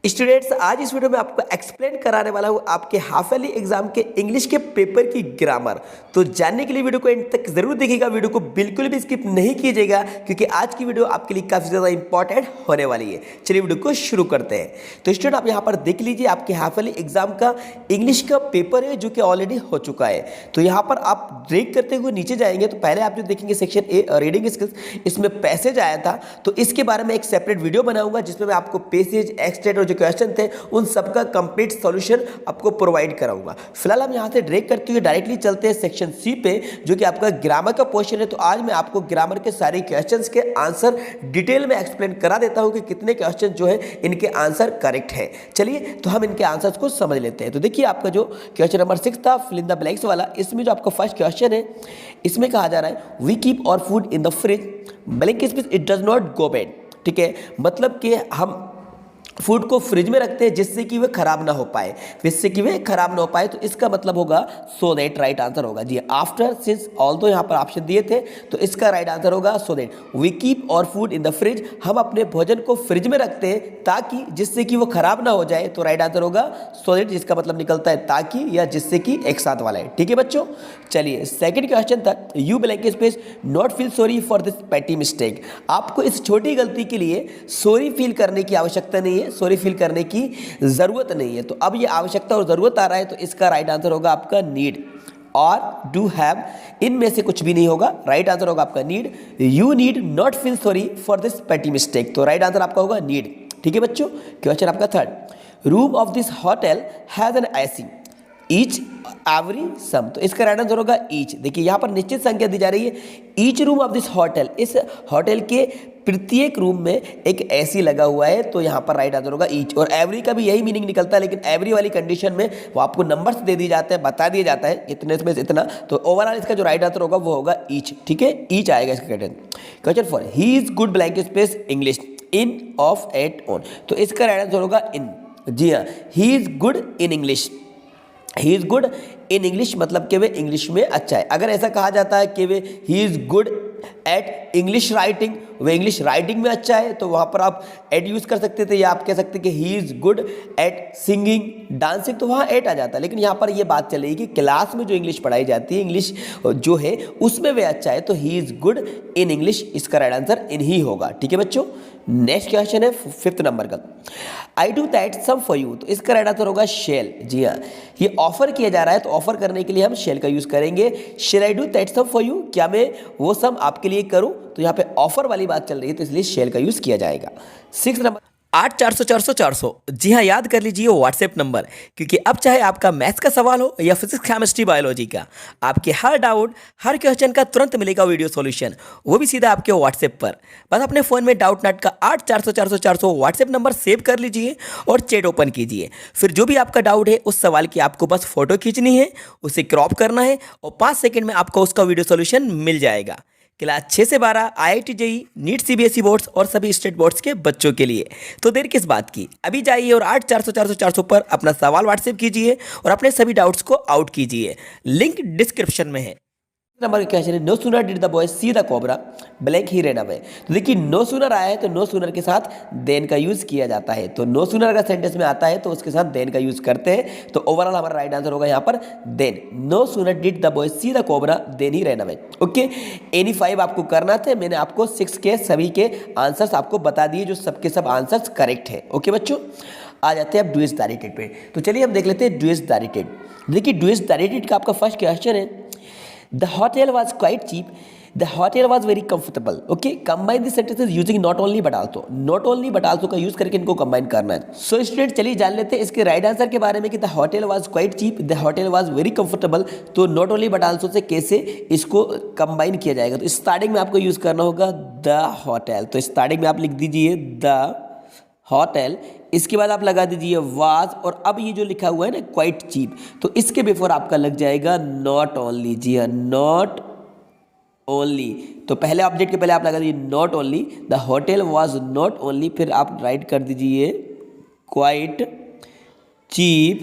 Students, आज इस video में आपको एक्सप्लेन कराने वाला हूँ आपके हाफ ईयरली एग्जाम के इंग्लिश के पेपर की ग्रामर। तो जानने के लिए वीडियो को एंड तक जरूर देखिएगा, वीडियो को बिल्कुल भी स्किप नहीं कीजिएगा क्योंकि आज की वीडियो आपके लिए काफी ज्यादा इंपॉर्टेंट होने वाली है। चलिए वीडियो को शुरू करते हैं। तो स्टूडेंट, आप यहाँ पर देख लीजिए आपके हाफ ईयरली एग्जाम का इंग्लिश का पेपर है जो कि ऑलरेडी हो चुका है। तो यहाँ पर आप ब्रेक करते हुए नीचे जाएंगे तो पहले आप जो देखेंगे सेक्शन ए रीडिंग स्किल्स, इसमें पैसेज आया था। तो इसके बारे में एक सेपरेट वीडियो बनाऊंगा जिसमें मैं आपको पैसेज, एक्सटेंट और जो क्वेश्चन थे उन सबका कंप्लीट सॉल्यूशन आपको प्रोवाइड कराऊंगा। फिलहाल हम यहां से ब्रेक करते हुए डायरेक्टली चलते हैं सेक्शन सी पे जो कि आपका ग्रामर का पोर्शन है। तो आज मैं आपको ग्रामर के सारे क्वेश्चंस के आंसर डिटेल में एक्सप्लेन करा देता हूं कि कितने क्वेश्चन जो है इनके आंसर करेक्ट है। चलिए तो हम इनके आंसर्स को समझ लेते हैं। तो देखिए आपका जो क्वेश्चन नंबर 6 था फिल इन द ब्लैंक्स वाला, इसमें जो आपका फर्स्ट क्वेश्चन है इसमें कहा जा रहा है we keep our food in the fridge blank space it does not go bad. ठीक है, मतलब कि हम फूड को फ्रिज में रखते हैं जिससे कि वह खराब ना हो पाए, जिससे कि वह खराब ना हो पाए। तो इसका मतलब होगा सो दैट, राइट आंसर होगा जी आफ्टर, सिंस ऑल तो यहाँ पर ऑप्शन दिए थे तो इसका राइट आंसर होगा सो दैट। वी कीप और फूड इन द फ्रिज, हम अपने भोजन को फ्रिज में रखते हैं ताकि, जिससे कि वो खराब ना हो जाए। तो राइट आंसर होगा सो दैट, जिसका मतलब निकलता है ताकि या जिससे कि एक साथ वाला है। ठीक है बच्चों, चलिए सेकंड क्वेश्चन था you blank space not feel sorry for this petty mistake. आपको इस छोटी गलती के लिए सॉरी फील करने की आवश्यकता नहीं है, सॉरी फील करने की जरूरत नहीं है। तो अब ये आवश्यकता और जरूरत आ रहा है तो इसका राइट आंसर होगा आपका नीड और डू हैव, इनमें से कुछ भी नहीं होगा। राइट आंसर होगा आपका need. You need not feel sorry for this petty mistake, तो राइट आंसर आपका होगा नीड। ठीक है बच्चों, क्वेश्चन आपका third, room of this hotel has an AC each every some, तो इसका राइट आंसर होगा ईच। देखिए यहाँ पर निश्चित संख्या दी जा रही है। Each room of this hotel, इस होटल के प्रत्येक रूम में एक एसी लगा हुआ है, तो यहाँ पर राइट आंसर होगा ईच। और एवरी का भी यही मीनिंग निकलता है, लेकिन एवरी वाली कंडीशन में वो आपको नंबर्स दे दिए जाते हैं, बता दिया जाता है इतने में से इतना। तो ओवरऑल इसका जो राइट आंसर होगा वो होगा ईच। ठीक है, ईच आएगा इसका question for he is good blank space English in of at on, तो इसका राइट आंसर होगा इन। जी हाँ, he is good in English, he is good in English मतलब कि वे इंग्लिश में अच्छा है। अगर ऐसा कहा जाता है कि वे he is good at English writing, वे इंग्लिश राइटिंग में अच्छा है, तो वहाँ पर आप एट यूज़ कर सकते थे, या आप कह सकते कि he is good at singing dancing, तो वहाँ एट आ जाता है। लेकिन यहाँ पर ये बात चल रही है कि क्लास में जो इंग्लिश पढ़ाई जाती है, इंग्लिश जो है उसमें वे अच्छा है, तो he is good in English, इसका राइट आंसर इन ही होगा। ठीक है बच्चों, नेक्स्ट क्वेश्चन है 5th नंबर का, I do that sum for you, तो इसका राइट आंसर होगा शेल। जी हाँ, ये ऑफर किया जा रहा है तो ऑफर करने के लिए हम शेल का यूज़ करेंगे। Shall I do that sum for you, क्या मैं वो सम आपके लिए करूं, तो यहाँ पे ऑफर वाली बात चल रही है तो इसलिए शेल का यूज़ किया जाएगा। 6th नंबर 8400 जी हाँ, याद कर लीजिए व्हाट्सएप नंबर, क्योंकि अब चाहे आपका मैथ्स का सवाल हो या फिजिक्स, केमिस्ट्री, बायोलॉजी का, आपके हर डाउट, हर क्वेश्चन का तुरंत मिलेगा वीडियो सॉल्यूशन, वो भी सीधा आपके व्हाट्सएप पर। बस अपने फ़ोन में डाउट नट का 8400 व्हाट्सएप नंबर सेव कर लीजिए और चैट ओपन कीजिए। फिर जो भी आपका डाउट है उस सवाल की आपको बस फोटो खींचनी है, उसे क्रॉप करना है और 5 सेकंड में आपको उसका वीडियो सॉल्यूशन मिल जाएगा। क्लास 6 से 12 IIT JEE NEET CBSE boards और सभी स्टेट बोर्ड्स के बच्चों के लिए। तो देर किस बात की, अभी जाइए और 8400 पर अपना सवाल व्हाट्सएप कीजिए और अपने सभी डाउट्स को आउट कीजिए, लिंक डिस्क्रिप्शन में है। नंबर क्वेश्चन है no sooner did the boy see the cobra blank he run away, तो देखिए नो सूनर आया है तो नो सूनर के साथ देन का यूज किया जाता है। तो नो सूनर अगर सेंटेंस में आता है तो उसके साथ देन का यूज करते हैं, तो ओवरऑल हमारा राइट आंसर होगा यहाँ पर then. No sooner did the boy see the cobra then he run away. Okay, any 5 आपको करना था, मैंने आपको 6 के सभी के आंसर्स आपको बता दिए जो सबके सब आंसर्स करेक्ट है। ओके बच्चों, आ जाते हैं अब डू इज डायरेक्टेड पे। तो चलिए हम देख लेते हैं डू इज डायरेक्टेड। देखिए डू इज डायरेक्टेड का आपका फर्स्ट क्वेश्चन है The hotel was quite cheap. The hotel was very comfortable. Okay, combine the sentences using not only but also. Not only but also का use करके इनको combine करना है। So student चलिए जान लेते हैं इसके राइट आंसर के बारे में कि the hotel was quite cheap, the hotel was very comfortable। तो not only but also से कैसे इसको कंबाइन किया जाएगा, तो स्टार्टिंग में आपको यूज करना होगा the hotel। तो स्टार्टिंग में आप लिख दीजिए the होटल, इसके बाद आप लगा दीजिए वाज, और अब ये जो लिखा हुआ है ना क्वाइट चीप, तो इसके बिफोर आपका लग जाएगा नॉट ओनली। जी हाँ, नॉट ओनली, तो पहले ऑब्जेक्ट के पहले आप लगा दीजिए not only, the hotel was not only, फिर आप राइट कर दीजिए क्वाइट चीप,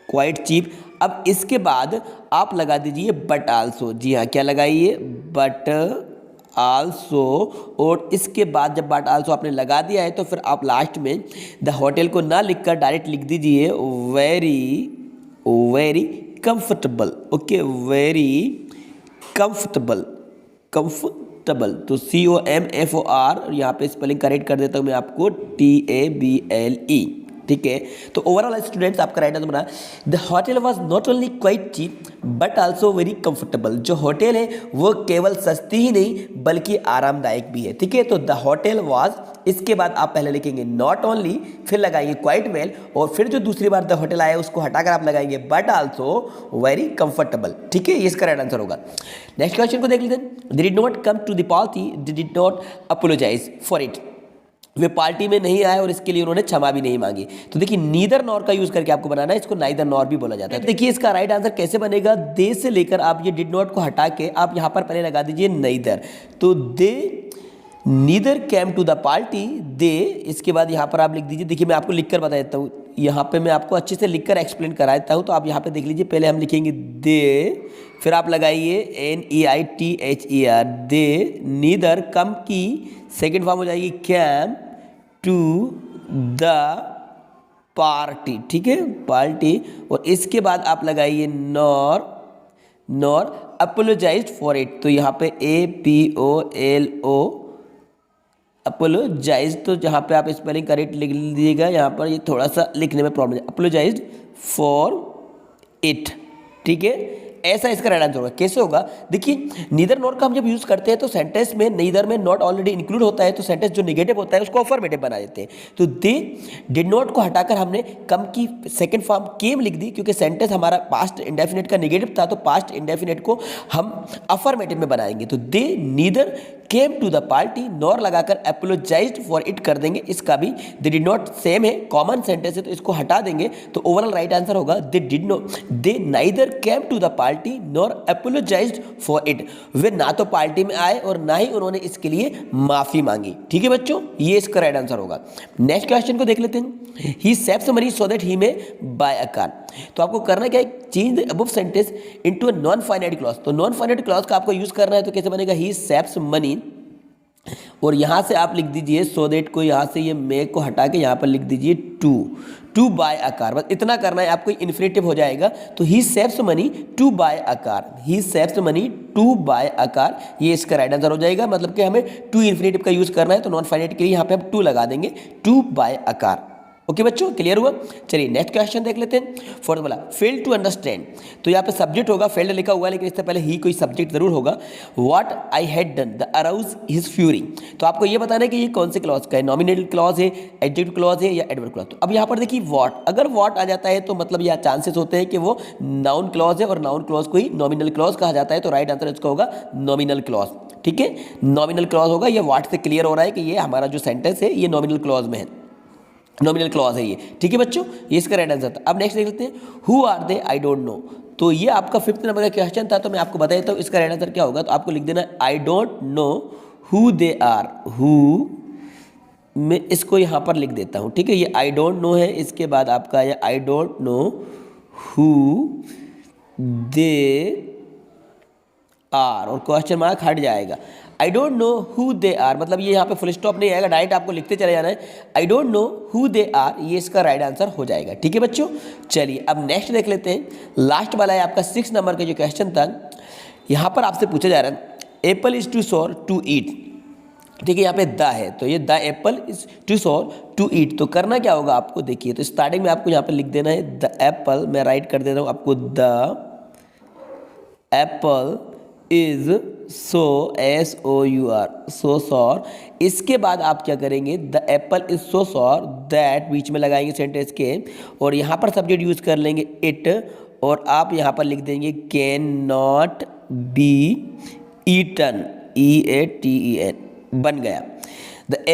क्वाइट चीप। अब इसके बाद आप लगा दीजिए बट आल्सो। जी हाँ, क्या लगाइए, बट आल्सो, और इसके बाद जब बट आल्सो आपने लगा दिया है तो फिर आप लास्ट में द होटल को ना लिखकर डायरेक्ट लिख दीजिए very very comfortable. Okay, very comfortable, comfortable. तो COMFOR, यहाँ पे स्पेलिंग करेक्ट कर देता हूँ मैं आपको, TABLE। ठीक है, तो ओवरऑल स्टूडेंट्स आपका राइट आंसर बना the hotel was not only quite cheap but also very comfortable. जो होटल है वो केवल सस्ती ही नहीं बल्कि आरामदायक भी है। ठीक है, तो द होटल वॉज, इसके बाद आप पहले लिखेंगे नॉट ओनली, फिर लगाएंगे क्वाइट वेल, और फिर जो दूसरी बार द होटल आया उसको हटाकर आप लगाएंगे बट ऑल्सो वेरी कंफर्टेबल। ठीक है, ये इसका राइट आंसर होगा। नेक्स्ट क्वेश्चन को देख लेते हैं। They did not come to the party, they did not apologise for it. वे पार्टी में नहीं आए और इसके लिए उन्होंने क्षमा भी नहीं मांगी। तो देखिए नीदर नॉर का यूज करके आपको बनाना है, इसको नाइदर नॉर भी बोला जाता है। देखिए इसका राइट आंसर कैसे बनेगा, दे से लेकर आप ये डिड नॉट को हटा के आप यहाँ पर पहले लगा दीजिए नाइदर। तो they neither came to the party, they, इसके बाद यहाँ पर आप लिख दीजिए। देखिए मैं आपको लिखकर बता देता हूँ, यहाँ पे मैं आपको अच्छे से लिखकर एक्सप्लेन करा देता हूँ। तो आप यहाँ पे देख लीजिए, पहले हम लिखेंगे दे, फिर आप लगाइए NEITHER, दे नीदर, कम की सेकेंड फॉर्म हो जाएगी कैम टू द पार्टी। ठीक है, पार्टी, और इसके बाद आप लगाइए nor, nor apologise for it. तो यहाँ पे APOLO अपोलोजाइज, तो जहाँ पे आप स्पेलिंग करेक्ट लिख लीजिएगा, यहाँ पर ये थोड़ा सा लिखने में प्रॉब्लम है, अपोलोजाइज फॉर इट। ठीक है, ऐसा इसका राइट आंसर होगा। कैसे होगा, देखिए नीदर नॉर का हम जब यूज करते हैं तो सेंटेंस में नीदर में नॉट ऑलरेडी इंक्लूड होता है, तो सेंटेंस जो नेगेटिव होता है उसको अफर्मेटिव बना देते हैं। तो दे डिड नॉट को हटाकर हमने कम की सेकंड फॉर्म केम लिख दी, क्योंकि सेंटेंस हमारा पास्ट इंडेफिनिट का नेगेटिव था, तो पास्ट इंडेफिनिट को हम अफर्मेटिव में बनाएंगे। तो they neither came to the party, nor लगाकर अपोलोजाइज्ड फॉर इट कर देंगे। इसका भी दे डिड नॉट सेम है, कॉमन सेंटेंस है, तो इसको हटा देंगे। तो ओवरऑल राइट आंसर होगा they did not, they neither came to the party nor apologized for it. वे ना तो पार्टी में आए और ना ही उन्होंने इसके लिए माफी मांगी। ठीक है बच्चों, ये इसका राइट आंसर होगा। नेक्स्ट क्वेश्चन को देख लेते हैं। He saves money so that he may buy a car. तो आपको करना क्या है, change the above sentence into a non finite clause. तो नॉन फाइनाइट क्लॉज का आपको यूज करना है, तो कैसे बनेगा, ही सेव्स मनी, और यहां से आप लिख दीजिए सो दैट को, यहां से ये मे को हटा के यहां पर लिख दीजिए टू बाय अ कार। बस इतना करना है आपको, इन्फिनेटिव हो जाएगा। तो he saves money to buy a car, he saves money to buy a car, ये इसका राइट आंसर हो जाएगा। मतलब कि हमें टू इन्फिनेटिव का यूज करना है, तो नॉन फाइनाइट के लिए यहाँ पे हम टू लगा देंगे, to buy a car. Okay बच्चों, क्लियर हुआ। चलिए नेक्स्ट क्वेश्चन देख लेते हैं। फोर्थ वाला, फेल टू अंडरस्टैंड। तो यहाँ पे सब्जेक्ट होगा, फेल्ड लिखा हुआ है, लेकिन इससे पहले ही कोई सब्जेक्ट जरूर होगा। What I had done the arouse his fury. तो आपको ये बताना है कि ये कौन से क्लॉज का है, नॉमिनल क्लॉज है, एडजेक्टिव क्लॉज है या एडवर्ब क्लॉज। तो अब यहाँ पर देखिए व्हाट, अगर व्हाट आ जाता है तो मतलब यह चांसेस होते हैं कि वो नाउन क्लॉज है, और नाउन क्लॉज को ही नॉमिनल क्लॉज कहा जाता है। तो राइट आंसर इसका होगा नॉमिनल क्लॉज। ठीक है, नॉमिनल क्लॉज होगा। ये व्हाट से क्लियर हो रहा है कि ये हमारा जो सेंटेंस है ये नॉमिनल क्लॉज में है, नॉमिनल क्लॉज है ये। ठीक है बच्चों, ये इसका राइट आंसर था। अब नेक्स्ट देख लेते हैं, who are they, I don't know. तो ये आपका 5th नंबर का क्वेश्चन था, तो मैं आपको बता देता हूँ इसका राइट आंसर क्या होगा। तो आपको लिख देना I don't know who they are, who, मैं इसको यहाँ पर लिख देता हूँ। ठीक है, ये आई डोंट नो है, इसके बाद आपका ये I don't know who they are, और क्वेश्चन मार्क हट जाएगा। I don't know who they are, मतलब ये यहाँ पे फुल स्टॉप नहीं आएगा, डायरेक्ट आपको लिखते चले जाना है। I don't know who they are, ये इसका राइट आंसर हो जाएगा। ठीक है बच्चों, चलिए अब नेक्स्ट देख लेते हैं। लास्ट वाला है आपका 6 नंबर का जो क्वेश्चन था। यहाँ पर आपसे पूछा जा रहा है, एप्पल इज टू सोर टू ईट। ठीक है, यहाँ पे द है, तो ये द एप्पल इज टू सोर टू ईट। तो करना क्या होगा आपको, देखिए तो स्टार्टिंग में आपको यहाँ पे लिख देना है द एप्पल, मैं राइट कर देता हूँ आपको, the apple is so, SOUR, so sour. इसके बाद आप क्या करेंगे, the apple is so sour that, बीच में लगाएंगे सेंटेंस के, और यहाँ पर सब्जेक्ट यूज कर लेंगे इट, और आप यहाँ पर लिख देंगे can not be eaten, EATEN, बन गया। The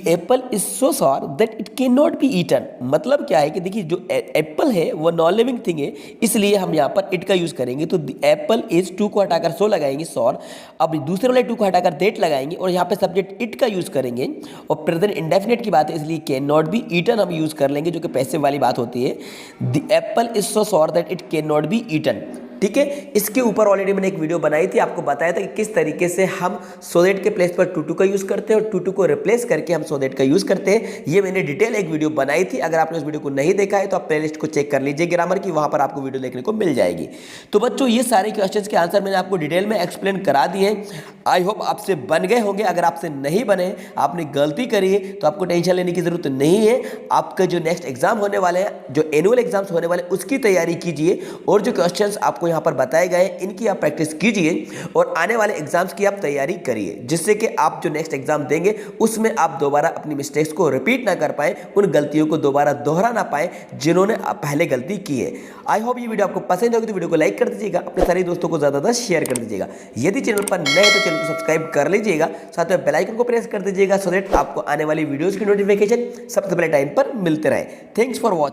apple is so sour that it can not be eaten. मतलब क्या है कि देखिए जो एप्पल है वो नॉन लिविंग थिंग है, इसलिए हम यहाँ पर इट का यूज करेंगे। तो द एप्पल इज, टू को हटाकर सो लगाएंगे, सॉर। अब दूसरे वाले टू को हटाकर दैट लगाएंगे, और यहाँ पे सब्जेक्ट इट का यूज करेंगे, और प्रेजेंट इंडेफिनिट की बात है इसलिए कैन नॉट बी ईटन हम यूज कर लेंगे, जो कि पैसिव वाली बात होती है। The apple is so sour that it can not be eaten. ठीक है। इसके ऊपर ऑलरेडी मैंने एक वीडियो बनाई थी, आपको बताया था कि किस तरीके से हम सो दैट के प्लेस पर टू टू का यूज करते हैं और टू टू को रिप्लेस करके हम सो दैट का यूज करते हैं। ये मैंने डिटेल एक वीडियो बनाई थी, अगर आपने उस वीडियो को नहीं देखा है तो आप प्लेलिस्ट को चेक कर लीजिए ग्रामर की, वहां पर आपको वीडियो देखने को मिल जाएगी। तो बच्चों ये सारे क्वेश्चंस के आंसर मैंने आपको डिटेल में एक्सप्लेन करा दिए हैं। आई होप आपसे बन गए होंगे। अगर आपसे नहीं बने, आपने गलती करी है, तो आपको टेंशन लेने की जरूरत नहीं है। आपका जो नेक्स्ट एग्जाम होने वाले हैं, जो एनुअल एग्जाम्स होने वाले, उसकी तैयारी कीजिए और जो क्वेश्चंस आपको यहाँ पर बताए गए इनकी आप प्रैक्टिस कीजिए और आने वाले एग्जाम्स की आप तैयारी करिए, जिससे कि आप जो नेक्स्ट एग्जाम देंगे उसमें आप दोबारा अपनी मिस्टेक्स को रिपीट ना कर पाए, उन गलतियों को दोबारा दोहरा ना पाए जिन्होंने पहले गलती की है। आई होप ये वीडियो आपको पसंद होगी तो वीडियो को लाइक कर दीजिएगा, अपने सारे दोस्तों को ज़्यादा शेयर कर दीजिएगा। यदि चैनल पर नए हैं तो चैनल को सब्सक्राइब कर लीजिएगा, साथ में बेल आइकन को प्रेस कर दीजिएगा, सो दैट आपको आने वाली वीडियोस की नोटिफिकेशन सबसे पहले टाइम पर मिलते रहे। Thanks for watching.